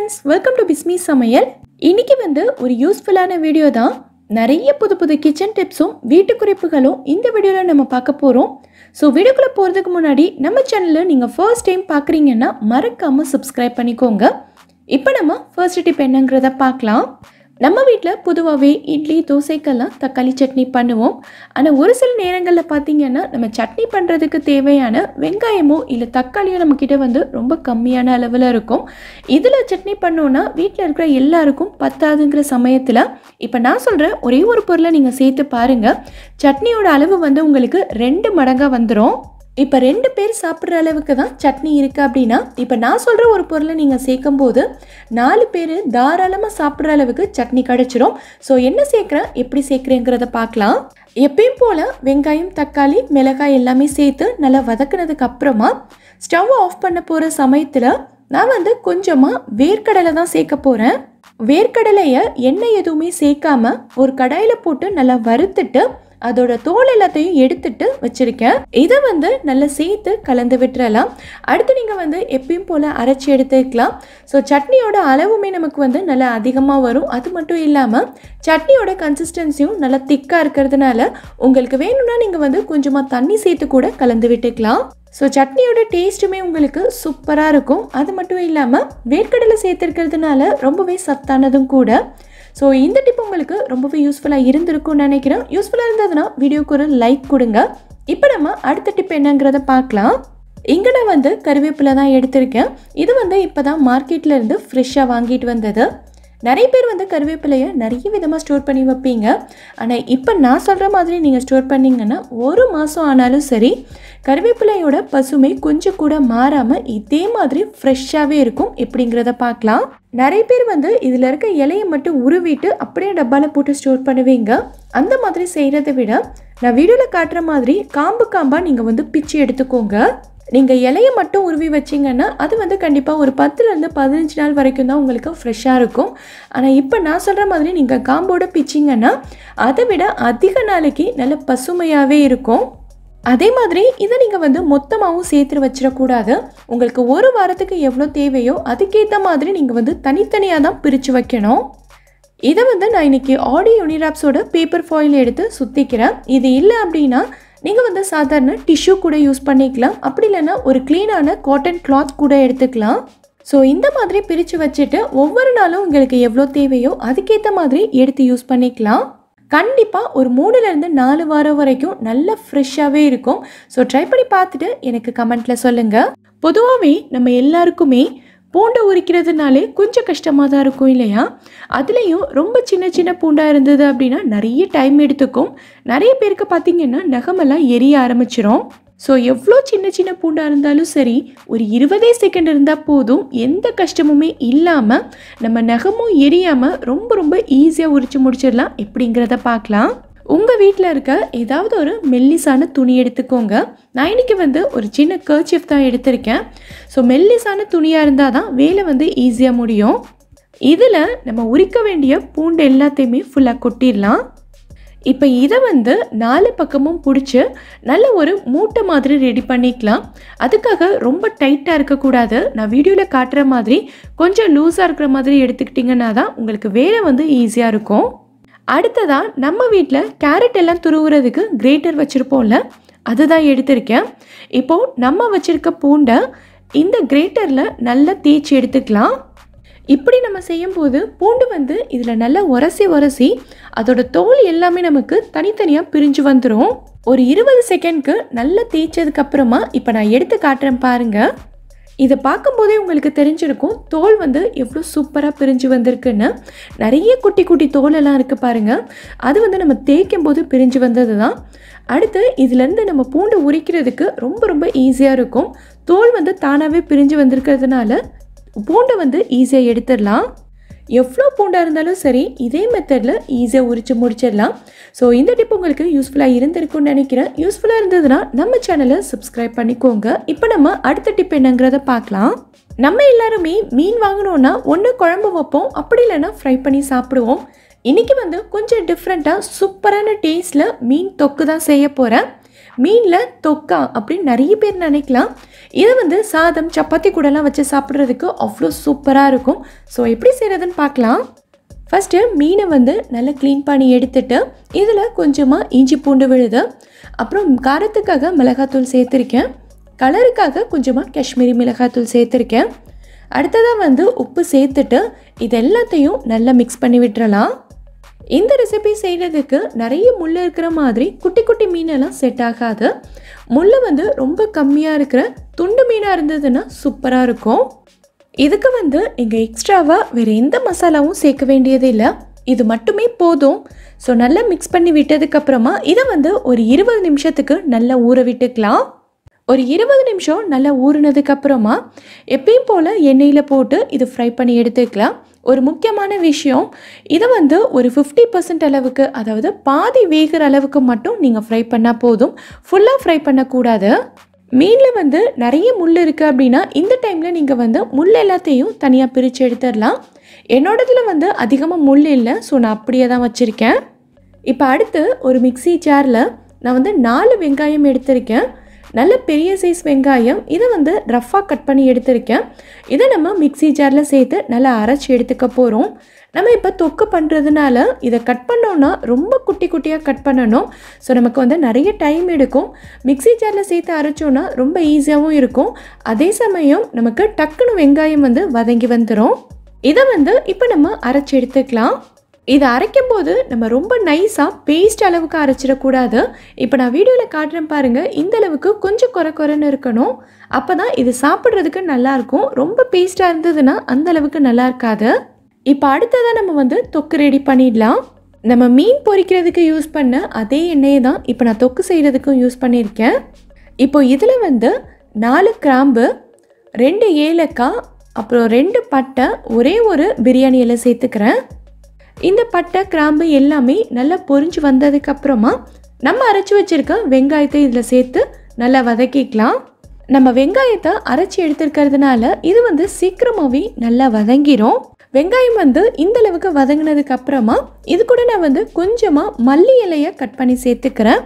friends, welcome to Bismi Samayal. இன்னைக்கு வந்து ஒரு யூஸ்ஃபுல்லான வீடியோ தான். நிறைய புது கிச்சன் டிப்ஸும் வீட்டு குறிப்புகளும் இந்த வீடியோல நம்ம பார்க்க போறோம். சோ வீடியோக்குள்ள போறதுக்கு முன்னாடி நம்ம சேனலை நீங்க ஃபர்ஸ்ட் டைம் பார்க்கறீங்கன்னா மறக்காம subscribe பண்ணிக்கோங்க. இப்போ நம்ம ஃபர்ஸ்ட் டிப் என்னங்கறத பார்க்கலாம். நம்ம வீட்ல பொதுவாவே இட்லி தோசைக்கெல்லாம் தக்காளி சட்னி பண்ணுவோம். ஆனா ஒரு சில நேரங்கள்ல பாத்தீங்கன்னா நம்ம சட்னி பண்றதுக்கு தேவையான வெங்காயமோ இல்ல தக்காளியோ நம்ம கிட்ட வந்து ரொம்ப கம்மியான அளவுல இருக்கும். இதுல சட்னி பண்ணோம்னா வீட்ல இருக்கிற எல்லாருக்கும் பத்தாதுங்கிற சமயத்துல இப்ப நான் சொல்ற ஒரே ஒரு பொருளை நீங்க சேர்த்து பாருங்க. சட்னியோட அளவு வந்து உங்களுக்கு 2 மடங்கா வந்துரும். இப்ப 2 பேர் சாப்பிடுற அளவுக்கு தான் சட்னி இருக்கு அப்படினா இப்ப நான் சொல்ற ஒரு பொருளை நீங்க சேர்க்கும்போது 4 பேர் தாராளமா சாப்பிடுற அளவுக்கு சட்னி கிடைச்சிரும். சோ என்ன சேர்க்கறேன் எப்படி சேர்க்கறேங்கறத பார்க்கலாம். எப்பவும் போல வெங்காயம் தக்காளி மிளகாய் எல்லாமே சேர்த்து நல்லா வதக்குனதுக்கு அப்புறமா ஸ்டவ் ஆஃப் பண்ண போற சமயத்துல நான் வந்து கொஞ்சமா வேர்க்கடலை தான் சேர்க்க போறேன். வேர்க்கடலையை எண்ணெய் எதுவுமே சேர்க்காம ஒரு கடாயில போட்டு நல்லா வறுத்துட்டு அதோட தோல் எல்லாத்தையும் எடுத்துட்டு வச்சிருக்கேன். இதை வந்து நல்லா சேர்த்து கலந்து விட்டுறலாம். அடுத்து நீங்கள் வந்து எப்பயும் போல் அரைச்சி எடுத்துக்கலாம். ஸோ சட்னியோட அளவுமே நமக்கு வந்து நல்லா அதிகமாக வரும். அது மட்டும் இல்லாமல் சட்னியோட கன்சிஸ்டன்சியும் நல்லா திக்காக இருக்கிறதுனால உங்களுக்கு வேணும்னா நீங்கள் வந்து கொஞ்சமாக தண்ணி சேர்த்து கூட கலந்து விட்டுக்கலாம். ஸோ சட்னியோட டேஸ்ட்டுமே உங்களுக்கு சூப்பராக இருக்கும். அது மட்டும் இல்லாமல் வேர்க்கடலை சேர்த்துருக்கிறதுனால ரொம்பவே சத்தானதும் கூட. ஸோ இந்த டிப் உங்களுக்கு ரொம்பவே யூஸ்ஃபுல்லாக இருந்திருக்கும்னு நினைக்கிறேன். யூஸ்ஃபுல்லாக இருந்ததுன்னா வீடியோக்கு ஒரு லைக் கொடுங்க. இப்போ நம்ம அடுத்த டிப் என்னங்கிறத பார்க்கலாம். இங்கே நான் வந்து கருவேப்பிலை தான் எடுத்திருக்கேன். இது வந்து இப்போ தான் மார்க்கெட்டில் இருந்து ஃப்ரெஷ்ஷாக வாங்கிட்டு வந்தது. நிறைய பேர் வந்து கருவேப்பிலையை நிறைய விதமாக ஸ்டோர் பண்ணி வைப்பீங்க. ஆனால் இப்போ நான் சொல்கிற மாதிரி நீங்கள் ஸ்டோர் பண்ணிங்கன்னா 1 மாதம் ஆனாலும் சரி கருவேப்பிலையோட பசுமை கொஞ்சம் கூட மாறாமல் இதே மாதிரி ஃப்ரெஷ்ஷாகவே இருக்கும். எப்படிங்கிறத பார்க்கலாம். நிறைய பேர் வந்து இதில் இருக்க இலையை மட்டும் உருவிட்டு அப்படியே டப்பாவில் போட்டு ஸ்டோர் பண்ணுவீங்க. அந்த மாதிரி செய்கிறத விட நான் வீடியோவில் காட்டுற மாதிரி காம்பாக நீங்கள் வந்து பிச்சு எடுத்துக்கோங்க. நீங்கள் இலையை மட்டும் உருவி வச்சிங்கன்னா அது வந்து கண்டிப்பாக ஒரு 10லேருந்து 15 நாள் வரைக்கும் தான் உங்களுக்கு ஃப்ரெஷ்ஷாக இருக்கும். ஆனால் இப்போ நான் சொல்கிற மாதிரி நீங்கள் காம்போட பிச்சிங்கன்னா அதை விட அதிக நாளைக்கு நல்ல பசுமையாகவே இருக்கும். அதே மாதிரி இதை நீங்கள் வந்து மொத்தமாகவும் சேர்த்து வச்சிடக்கூடாது. உங்களுக்கு ஒரு வாரத்துக்கு எவ்வளோ தேவையோ அதுக்கேற்ற மாதிரி நீங்கள் வந்து தனித்தனியாக தான் பிரித்து வைக்கணும். இதை வந்து நான் இன்றைக்கி ஆடி யூனிராப்ஸோட பேப்பர் ஃபாயில் எடுத்து சுற்றிக்கிறேன். இது இல்லை அப்படின்னா நீங்கள் வந்து சாதாரண டிஷ்யூ கூட யூஸ் பண்ணிக்கலாம். அப்படி இல்லைன்னா ஒரு க்ளீனான காட்டன் கிளாத் கூட எடுத்துக்கலாம். ஸோ இந்த மாதிரி பிரித்து வச்சுட்டு ஒவ்வொரு நாளும் உங்களுக்கு எவ்வளோ தேவையோ அதுக்கேற்ற மாதிரி எடுத்து யூஸ் பண்ணிக்கலாம். கண்டிப்பாக ஒரு 3லேருந்து 4 வாரம் வரைக்கும் நல்ல ஃப்ரெஷ்ஷாகவே இருக்கும். ஸோ ட்ரை பண்ணி பார்த்துட்டு எனக்கு கமெண்ட்டில் சொல்லுங்கள். பொதுவாகவே நம்ம எல்லாருக்குமே பூண்டை உரிக்கிறதுனாலே கொஞ்சம் கஷ்டமாக தான் இருக்கும் இல்லையா? அதுலேயும் ரொம்ப சின்ன பூண்டாக இருந்தது அப்படின்னா நிறைய டைம் எடுத்துக்கும். நிறைய பேருக்கு பார்த்திங்கன்னா நகமெல்லாம் எரிய ஆரம்பிச்சிரும். ஸோ எவ்வளோ சின்ன பூண்டாக இருந்தாலும் சரி ஒரு 20 செகண்ட் இருந்தால் போதும். எந்த கஷ்டமுமே இல்லாமல் நம்ம நகமும் எரியாமல் ரொம்ப ஈஸியாக உரித்து முடிச்சிடலாம். எப்படிங்கிறத பார்க்கலாம். உங்கள் வீட்டில் இருக்க ஏதாவது ஒரு மெல்லிசான துணி எடுத்துக்கோங்க. நான் இன்றைக்கி வந்து ஒரு சின்ன கர்ச்சீஃப் தான் எடுத்திருக்கேன். ஸோ மெல்லிசான துணியாக இருந்தால் தான் வேலை வந்து ஈஸியாக முடியும். இதில் நம்ம உரிக்க வேண்டிய பூண்டு எல்லாத்தையுமே ஃபுல்லாக கொட்டிடலாம். இப்போ இதை வந்து 4 பக்கமும் பிடிச்சி நல்ல ஒரு மூட்டை மாதிரி ரெடி பண்ணிக்கலாம். அதுக்காக ரொம்ப டைட்டாக இருக்கக்கூடாது. நான் வீடியோவில் காட்டுற மாதிரி கொஞ்சம் லூஸாக இருக்கிற மாதிரி எடுத்துக்கிட்டிங்கன்னா தான் உங்களுக்கு வேலை வந்து ஈஸியாக இருக்கும். அடுத்ததான் நம்ம வீட்டில் கேரட் எல்லாம் துருவுறதுக்கு கிரேட்டர் வச்சுருப்போம்ல, அதுதான் எடுத்திருக்கேன். இப்போது நம்ம வச்சுருக்க பூண்டை இந்த கிரேட்டரில் நல்லா தேய்ச்சி எடுத்துக்கலாம். இப்படி நம்ம செய்யும்போது பூண்டு வந்து இதில் நல்லா உரசி அதோட தோல் எல்லாமே நமக்கு தனித்தனியாக பிரிஞ்சு வந்துடும். ஒரு 20 செகண்ட்க்கு நல்லா தேய்ச்சதுக்கப்புறமா இப்போ நான் எடுத்து காட்டுறேன் பாருங்கள். இதை பார்க்கும்போதே உங்களுக்கு தெரிஞ்சிருக்கும் தோல் வந்து எவ்வளோ சூப்பராக பிரிஞ்சு வந்திருக்குன்னு. நிறைய குட்டி தோலெல்லாம் இருக்குது பாருங்கள். அது வந்து நம்ம தேய்க்கும் போது பிரிஞ்சு வந்தது தான். அடுத்து இதுலேருந்து நம்ம பூண்டு உரிக்கிறதுக்கு ரொம்ப ஈஸியாக இருக்கும். தோல் வந்து தானாகவே பிரிஞ்சு வந்திருக்கிறதுனால பூண்டை வந்து ஈஸியாக எடுத்துடலாம். எவ்வளோ பூண்டாக இருந்தாலும் சரி இதே மெத்தடில் ஈஸியாக உரித்து முடிச்சிடலாம். ஸோ இந்த டிப் உங்களுக்கு யூஸ்ஃபுல்லாக இருந்திருக்கும்னு நினைக்கிறேன். யூஸ்ஃபுல்லாக இருந்ததுன்னா நம்ம சேனலை சப்ஸ்கிரைப் பண்ணிக்கோங்க. இப்போ நம்ம அடுத்த டிப் என்னங்கிறத பார்க்கலாம். நம்ம எல்லாருமே மீன் வாங்கினோன்னா ஒன்று குழம்பு வைப்போம், அப்படி இல்லைன்னா ஃப்ரை பண்ணி சாப்பிடுவோம். இன்றைக்கி வந்து கொஞ்சம் டிஃப்ரெண்ட்டாக சூப்பரான டேஸ்ட்டில் மீன் தொக்கு தான் செய்ய போகிறேன். மீனில் தொக்கா அப்படின்னு நிறைய பேர் நினைக்கலாம். இதை வந்து சாதம் சப்பாத்தி கூடலாம் வச்சு சாப்பிட்றதுக்கு அவ்வளோ சூப்பராக இருக்கும். ஸோ எப்படி செய்கிறதுன்னு பார்க்கலாம். ஃபஸ்ட்டு மீனை வந்து நல்லா க்ளீன் பண்ணி எடுத்துட்டு இதில் கொஞ்சமாக இஞ்சி பூண்டு விழுது, அப்புறம் காரத்துக்காக மிளகாத்தூள் சேர்த்துருக்கேன், கலருக்காக கொஞ்சமாக காஷ்மீரி மிளகாத்தூள் சேர்த்துருக்கேன். அடுத்ததாக வந்து உப்பு சேர்த்துட்டு இது எல்லாத்தையும் நல்லா மிக்ஸ் பண்ணி விட்டுறலாம். இந்த ரெசிபி செய்கிறதுக்கு நிறைய முள் இருக்கிற மாதிரி குட்டி குட்டி மீனெல்லாம் செட் ஆகாது. முள் வந்து ரொம்ப கம்மியாக இருக்கிற துண்டு மீனாக இருந்ததுன்னா சூப்பராக இருக்கும். இதுக்கு வந்து நீங்கள் எக்ஸ்ட்ராவாக வேறு எந்த மசாலாவும் சேர்க்க வேண்டியது இல்லை, இது மட்டுமே போதும். ஸோ நல்லா மிக்ஸ் பண்ணி விட்டதுக்கப்புறமா இதை வந்து ஒரு 20 நிமிஷத்துக்கு நல்லா ஊற விட்டுக்கலாம். ஒரு 20 நிமிஷம் நல்லா ஊறினதுக்கப்புறமா எப்பயும் போல் எண்ணெயில் போட்டு இது ஃப்ரை பண்ணி எடுத்துக்கலாம். ஒரு முக்கியமான விஷயம், இதை வந்து ஒரு 50% அளவுக்கு, அதாவது பாதி வேகிற அளவுக்கு மட்டும் நீங்கள் ஃப்ரை பண்ணால் போதும், ஃபுல்லாக ஃப்ரை பண்ணக்கூடாது. மீனில் வந்து நிறைய முள் இருக்குது அப்படின்னா இந்த டைமில் நீங்கள் வந்து முள் எல்லாத்தையும் தனியாக பிரித்து எடுத்துடலாம். என்னோடதில் வந்து அதிகமாக முள் இல்லை, ஸோ நான் அப்படியே தான் வச்சுருக்கேன். இப்போ அடுத்து ஒரு மிக்ஸி ஜாரில் நான் வந்து 4 வெங்காயம் எடுத்திருக்கேன், நல்ல பெரிய சைஸ் வெங்காயம். இதை வந்து ரஃப்பாக கட் பண்ணி எடுத்திருக்கேன். இதை நம்ம மிக்ஸி ஜாரில் சேர்த்து நல்லா அரைச்சி எடுத்துக்க போகிறோம். நம்ம இப்போ தொக்கு பண்ணுறதுனால இதை கட் பண்ணோன்னா ரொம்ப குட்டி குட்டியாக கட் பண்ணணும். ஸோ நமக்கு வந்து நிறைய டைம் எடுக்கும். மிக்ஸி ஜாரில் சேர்த்து அரைச்சோன்னா ரொம்ப ஈஸியாகவும் இருக்கும். அதே சமயம் நமக்கு டக்குன்னு வெங்காயம் வந்து வதங்கி வந்துடும். இதை வந்து இப்போ நம்ம அரைச்சி எடுத்துக்கலாம். இதை அரைக்கும் போது நம்ம ரொம்ப நைஸாக பேஸ்ட் அளவுக்கு அரைச்சிடக்கூடாது. இப்போ நான் வீடியோவில் காட்டுறேன் பாருங்கள், இந்த அளவுக்கு கொஞ்சம் குறைன்னு இருக்கணும். அப்போ தான் இது சாப்பிட்றதுக்கு நல்லாயிருக்கும். ரொம்ப பேஸ்ட்டாக இருந்ததுன்னா அந்த அளவுக்கு நல்லா இருக்காது. இப்போ அடுத்ததாக நம்ம வந்து தொக்கு ரெடி பண்ணிடலாம். நம்ம மீன் பொரிக்கிறதுக்கு யூஸ் பண்ண அதே எண்ணெயை தான் இப்போ நான் தொக்கு செய்கிறதுக்கும் யூஸ் பண்ணியிருக்கேன். இப்போ இதில் வந்து 4 கிராம்பு, 2 ஏலக்காய், அப்புறம் 2 பட்டை, ஒரே ஒரு பிரியாணி இலை சேர்த்துக்கிறேன். இந்த பட்டை கிராம்பு எல்லாமே நல்லா பொரிஞ்சு வந்ததுக்கப்புறமா நம்ம அரைச்சி வச்சுருக்க வெங்காயத்தை இதில் சேர்த்து நல்லா வதக்கிக்கலாம். நம்ம வெங்காயத்தை அரைச்சி எடுத்துருக்கிறதுனால இது வந்து சீக்கிரமாகவே நல்லா வதங்கிடும். வெங்காயம் வந்து இந்த அளவுக்கு வதங்கினதுக்கு அப்புறமா இது கூட நான் வந்து கொஞ்சமாக மல்லி இலையை கட் பண்ணி சேர்த்துக்கிறேன்.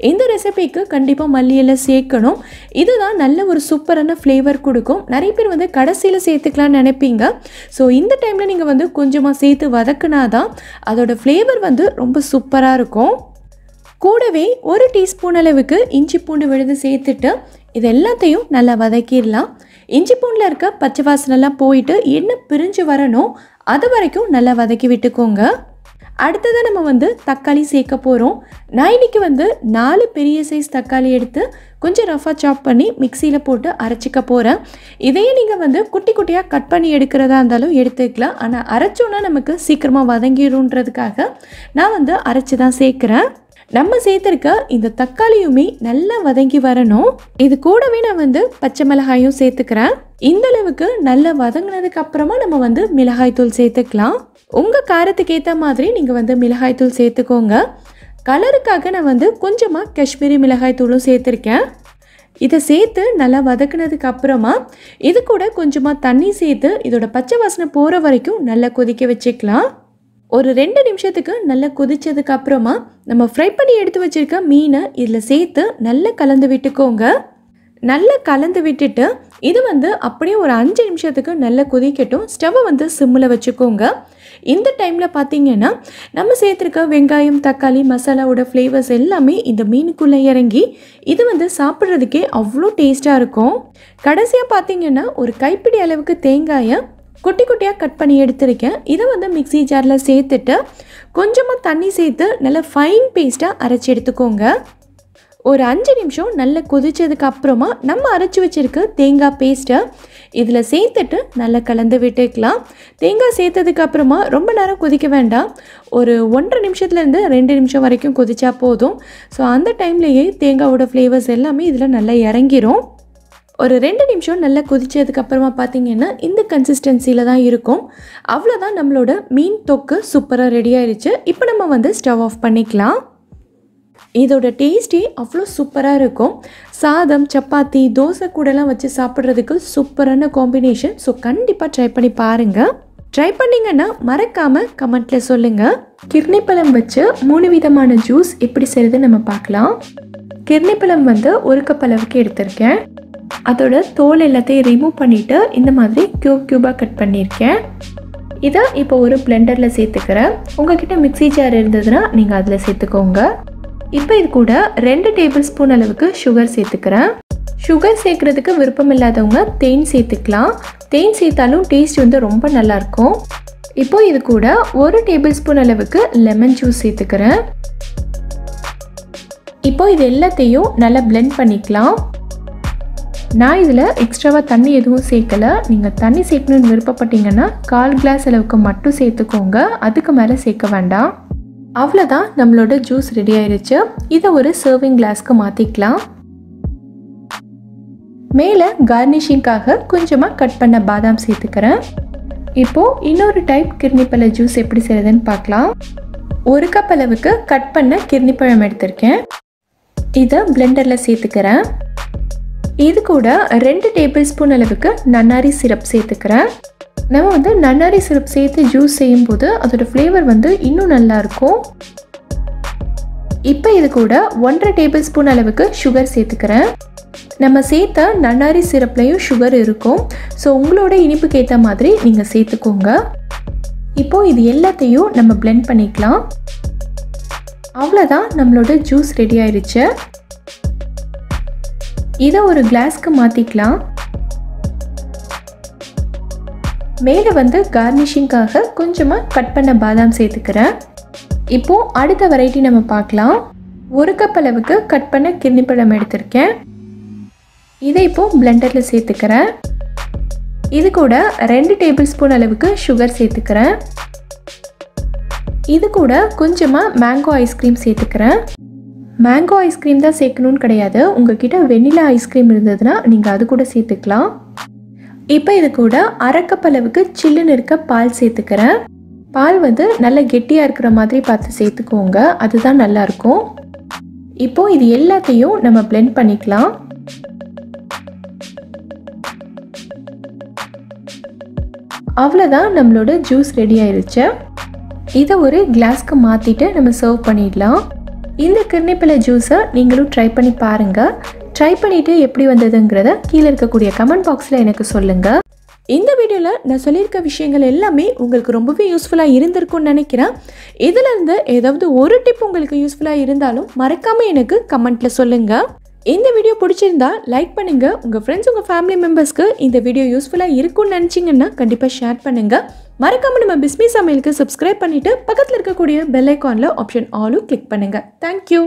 இந்த ரெசிபிக்கு கண்டிப்பாக மல்லி இலை சேர்க்கணும். இதுதான் நல்ல ஒரு சூப்பரான ஃப்ளேவர் கொடுக்கும். நிறைய பேர் வந்து கடைசியில் சேர்த்துக்கலான்னு நினைப்பீங்க. ஸோ இந்த டைமில் நீங்கள் வந்து கொஞ்சமாக சேர்த்து வதக்குனாதான் அதோட ஃப்ளேவர் வந்து ரொம்ப சூப்பராக இருக்கும். கூடவே 1 டீஸ்பூன் அளவுக்கு இஞ்சி பூண்டு விழுது சேர்த்துட்டு இது எல்லாத்தையும் நல்லா வதக்கிடலாம். இஞ்சி பூண்டில் இருக்க பச்சை வாசனைலாம் போயிட்டு எண்ணெய் பிரிஞ்சு வரணும், அது வரைக்கும் நல்லா வதக்கி விட்டுக்கோங்க. அடுத்ததாக நம்ம வந்து தக்காளி சேர்க்க போகிறோம். நான் இன்றைக்கி வந்து 4 பெரிய சைஸ் தக்காளி எடுத்து கொஞ்சம் ரஃபாக சாப் பண்ணி மிக்சியில் போட்டு அரைச்சிக்க போகிறேன். இதையே நீங்கள் வந்து குட்டி குட்டியாக கட் பண்ணி எடுக்கிறதா இருந்தாலும் எடுத்துக்கலாம். ஆனால் அரைச்சோன்னா நமக்கு சீக்கிரமாக வதங்கிடும்ன்றதுக்காக நான் வந்து அரைச்சி தான் சேர்க்குறேன். நம்ம சேர்த்துருக்க இந்த தக்காளியுமே நல்லா வதங்கி வரணும். இது கூடவே நான் வந்து பச்சை மிளகாயும் சேர்த்துக்கிறேன். இந்த அளவுக்கு நல்லா வதங்கினதுக்கு அப்புறமா நம்ம வந்து மிளகாய் தூள் சேர்த்துக்கலாம். உங்கள் காரத்துக்கு ஏற்ற மாதிரி நீங்கள் வந்து மிளகாய் தூள் சேர்த்துக்கோங்க. கலருக்காக நான் வந்து கொஞ்சமாக காஷ்மீரி மிளகாய் தூளும் சேர்த்துருக்கேன். இதை சேர்த்து நல்லா வதக்குனதுக்கு அப்புறமா இது கூட கொஞ்சமாக தண்ணி சேர்த்து இதோட பச்சை வாசனை போகிற வரைக்கும் நல்லா கொதிக்க வச்சுக்கலாம். ஒரு 2 நிமிஷத்துக்கு நல்லா கொதிச்சதுக்கு அப்புறமா நம்ம ஃப்ரை பண்ணி எடுத்து வச்சிருக்க மீனை இதில் சேர்த்து நல்லா கலந்து விட்டுக்கோங்க. நல்லா கலந்து விட்டுட்டு இது வந்து அப்படியே ஒரு 5 நிமிஷத்துக்கு நல்லா கொதிக்கட்டும். ஸ்டவ்வை வந்து சிம்மில் வச்சுக்கோங்க. இந்த டைமில் பார்த்தீங்கன்னா நம்ம சேர்த்துருக்க வெங்காயம், தக்காளி, மசாலாவோட ஃப்ளேவர்ஸ் எல்லாமே இந்த மீனுக்குள்ளே இறங்கி இது வந்து சாப்பிட்றதுக்கே அவ்வளோ டேஸ்ட்டாக இருக்கும். கடைசியாக பார்த்தீங்கன்னா ஒரு கைப்பிடி அளவுக்கு தேங்காயை குட்டி குட்டியாக கட் பண்ணி எடுத்திருக்கேன். இதை வந்து மிக்ஸி ஜாரில் சேர்த்துட்டு கொஞ்சமாக தண்ணி சேர்த்து நல்லா ஃபைன் பேஸ்ட்டாக அரைச்சி எடுத்துக்கோங்க. ஒரு 5 நிமிஷம் நல்லா கொதிச்சதுக்கு அப்புறமா நம்ம அரைச்சி வச்சுருக்க தேங்காய் பேஸ்ட்டை இதில் சேர்த்துட்டு நல்லா கலந்து விட்டுக்கலாம். தேங்காய் சேர்த்ததுக்கு அப்புறமா ரொம்ப நேரம் கொதிக்க வேண்டாம். ஒரு 1.5 நிமிஷத்துலேருந்து 2 நிமிஷம் வரைக்கும் கொதிச்சா போதும். ஸோ அந்த டைம்லேயே தேங்காயோட ஃப்ளேவர்ஸ் எல்லாமே இதில் நல்லா இறங்கிரும். ஒரு 2 நிமிஷம் நல்லா கொதிச்சதுக்கப்புறமா பார்த்தீங்கன்னா இந்த கன்சிஸ்டன்சியில் தான் இருக்கும். அவ்வளோதான், நம்மளோட மீன் தொக்கு சூப்பராக ரெடி ஆயிடுச்சு. இப்போ நம்ம வந்து ஸ்டவ் ஆஃப் பண்ணிக்கலாம். இதோட டேஸ்ட்டே அவ்வளோ சூப்பராக இருக்கும். சாதம், சப்பாத்தி, தோசை கூடலாம் வச்சு சாப்பிட்றதுக்கு சூப்பரான காம்பினேஷன். ஸோ கண்டிப்பாக ட்ரை பண்ணி பாருங்கள். ட்ரை பண்ணிங்கன்னா மறக்காமல் கமெண்ட்டில் சொல்லுங்கள். கிர்னி பழம் வச்சு 3 விதமான ஜூஸ் எப்படி செய்கிறது நம்ம பார்க்கலாம். கிர்னிப்பழம் வந்து 1 கப் அளவுக்கு எடுத்திருக்கேன். அதோட தோல் எல்லாத்தையும் ரிமூவ் பண்ணிவிட்டு இந்த மாதிரி க்யூபாக கட் பண்ணியிருக்கேன். இதை இப்போ ஒரு பிளெண்டரில் சேர்த்துக்கிறேன். உங்ககிட்ட மிக்ஸி ஜார் இருந்ததுன்னா நீங்கள் அதில் சேர்த்துக்கோங்க. இப்போ இது கூட 2 டேபிள் ஸ்பூன் அளவுக்கு சுகர் சேர்த்துக்கிறேன். சுகர் சேர்க்குறதுக்கு விருப்பம் இல்லாதவங்க தேன் சேர்த்துக்கலாம். தேன் சேர்த்தாலும் டேஸ்ட் வந்து ரொம்ப நல்லாயிருக்கும். இப்போ இது கூட 1 டேபிள் ஸ்பூன் அளவுக்கு லெமன் ஜூஸ் சேர்த்துக்கிறேன். இப்போ இது எல்லாத்தையும் நல்லா பிளெண்ட் பண்ணிக்கலாம். நான் இதில் எக்ஸ்ட்ராவாக தண்ணி எதுவும் சேர்க்கலை. நீங்கள் தண்ணி சேர்க்கணுன்னு விருப்பப்பட்டீங்கன்னா 1/4 கிளாஸ் அளவுக்கு மட்டும் சேர்த்துக்கோங்க. அதுக்கு மேலே சேர்க்க வேண்டாம். அவ்வளோதான், நம்மளோட ஜூஸ் ரெடி ஆயிடுச்சு. இதை ஒரு சர்விங் கிளாஸ்க்கு மாற்றிக்கலாம். மேலே கார்னிஷிங்காக கொஞ்சமாக கட் பண்ண பாதாம் சேர்த்துக்கிறேன். இப்போது இன்னொரு டைப் கிர்னிப்பழ ஜூஸ் எப்படி செய்யுதுன்னு பார்க்கலாம். 1 கப் அளவுக்கு கட் பண்ண கிர்னிப்பழம் எடுத்திருக்கேன். இதை பிளெண்டரில் சேர்த்துக்கிறேன். இது கூட 2 டேபிள் ஸ்பூன் அளவுக்கு நன்னாரி சிரப் சேர்த்துக்கிறேன். நம்ம வந்து நன்னாரி சிரப் சேர்த்து ஜூஸ் செய்யும்போது அதோட ஃப்ளேவர் வந்து இன்னும் நல்லாயிருக்கும். இப்போ இது கூட 1/2 டேபிள் ஸ்பூன் அளவுக்கு சுகர் சேர்த்துக்கிறேன். நம்ம சேர்த்த நன்னாரி சிரப்லேயும் சுகர் இருக்கும். ஸோ உங்களோட இனிப்புக்கு ஏற்ற மாதிரி நீங்கள் சேர்த்துக்கோங்க. இப்போது இது எல்லாத்தையும் நம்ம பிளெண்ட் பண்ணிக்கலாம். அவ்வளோதான், நம்மளோட ஜூஸ் ரெடி ஆயிடுச்சு. இதை ஒரு கிளாஸ்க்கு மாற்றிக்கலாம். மேலே வந்து கார்னிஷிங்காக கொஞ்சமாக கட் பண்ண பாதாம் சேர்த்துக்கிறேன். இப்போது அடுத்த வெரைட்டி நம்ம பார்க்கலாம். 1 கப் அளவுக்கு கட் பண்ண கிர்னிப்பழம் எடுத்திருக்கேன். இதை இப்போது பிளெண்டரில் சேர்த்துக்கிறேன். இது கூட 2 டேபிள் ஸ்பூன் அளவுக்கு சுகர் சேர்த்துக்கிறேன். இது கூட கொஞ்சமாக மேங்கோ ஐஸ்கிரீம் சேர்த்துக்கிறேன். மேங்கோ ஐஸ்கிரீம் தான் சேர்க்கணுன்னு கிடையாது. உங்ககிட்ட வெண்ணிலா ஐஸ்கிரீம் இருந்ததுன்னா நீங்கள் அது கூட சேர்த்துக்கலாம். இப்போ இது கூட 1/2 கப் அளவுக்கு சில்லுன்னு இருக்க பால் சேர்த்துக்கிறேன். பால் வந்து நல்லா கெட்டியாக இருக்கிற மாதிரி பார்த்து சேர்த்துக்கோங்க, அதுதான் நல்லாயிருக்கும். இப்போது இது எல்லாத்தையும் நம்ம பிளெண்ட் பண்ணிக்கலாம். அவ்வளோதான், நம்மளோட ஜூஸ் ரெடி ஆயிடுச்சு. இதை ஒரு கிளாஸ்க்கு மாற்றிட்டு நம்ம சர்வ் பண்ணிடலாம். இந்த கிர்னிப்பழ ஜூஸை நீங்களும் ட்ரை பண்ணி பாருங்கள். ட்ரை பண்ணிவிட்டு எப்படி வந்ததுங்கிறத கீழே இருக்கக்கூடிய கமெண்ட் பாக்ஸில் எனக்கு சொல்லுங்கள். இந்த வீடியோவில் நான் சொல்லியிருக்க விஷயங்கள் எல்லாமே உங்களுக்கு ரொம்பவே யூஸ்ஃபுல்லாக இருந்திருக்கும்னு நினைக்கிறேன். இதிலேருந்து ஏதாவது ஒரு டிப் உங்களுக்கு யூஸ்ஃபுல்லாக இருந்தாலும் மறக்காமல் எனக்கு கமெண்ட்டில் சொல்லுங்கள். இந்த வீடியோ பிடிச்சிருந்தா லைக் பண்ணுங்கள். உங்கள் ஃப்ரெண்ட்ஸ், உங்கள் ஃபேமிலி மெம்பர்ஸ்க்கு இந்த வீடியோ யூஸ்ஃபுல்லாக இருக்கும்னு நினச்சிங்கன்னா கண்டிப்பாக ஷேர் பண்ணுங்கள். மறக்காமல் நம்ம பிஸ்மி சமையலுக்கு சப்ஸ்கிரைப் பண்ணிவிட்டு பக்கத்தில் இருக்கக்கூடிய பெல் ஐக்கானில் ஆப்ஷன் ஆலும் கிளிக் பண்ணுங்கள். தேங்க்யூ.